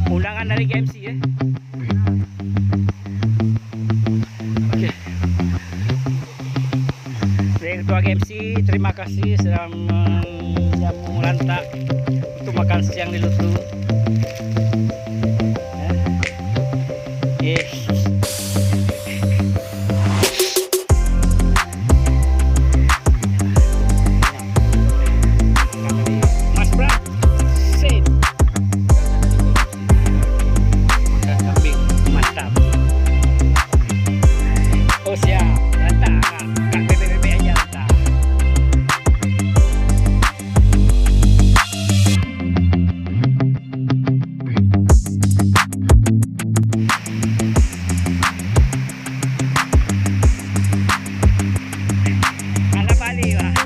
Undangan dari GMC ya. Oke. Dari Ketua GMC, terima kasih sudah menjamu Ranta untuk makan siang di Lutu. Ya. Mas Bra, sip. Makan kambing, mantap. Oh siap, Ranta, Kak BBB aja Ranta. Mana Bali lah.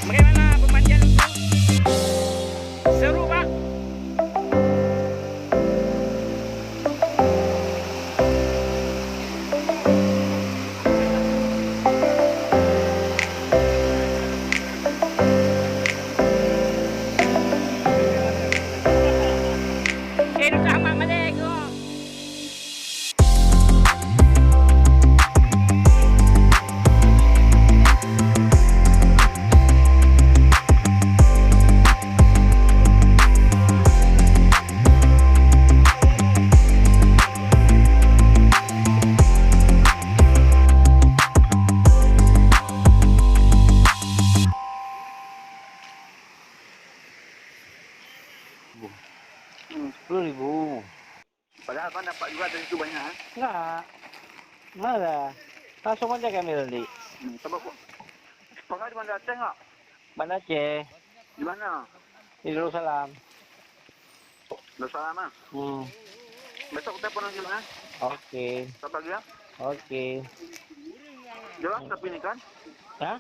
Bagaimana pemandian itu? Seru Pak? Itu sama mereka. Rp10.000. Padahal kan dapat juga dari itu banyak. Enggak. Mana? Langsung aja kami tadi. Coba kok. Pakai di Banda Aceh nggak? Banda Aceh. Di mana? Di Darussalam. Darussalam. Besok kita pulang gimana? Oke. Satu lagi ya? Oke. Jelas tapi ini kan? Hah?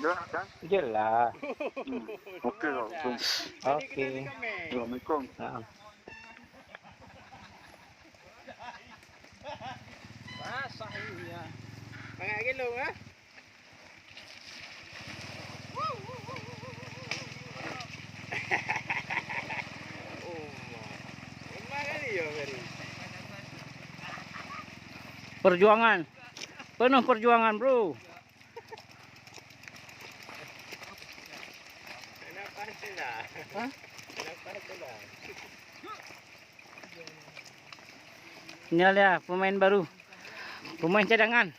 Jelas kan? Jelas. Oke loh. Oke. Assalamualaikum. Nah. Sahihnya. Pakai kilo ha? Perjuangan. Penuh perjuangan, Bro. Hah? Ini dia pemain baru. Pemain cadangan.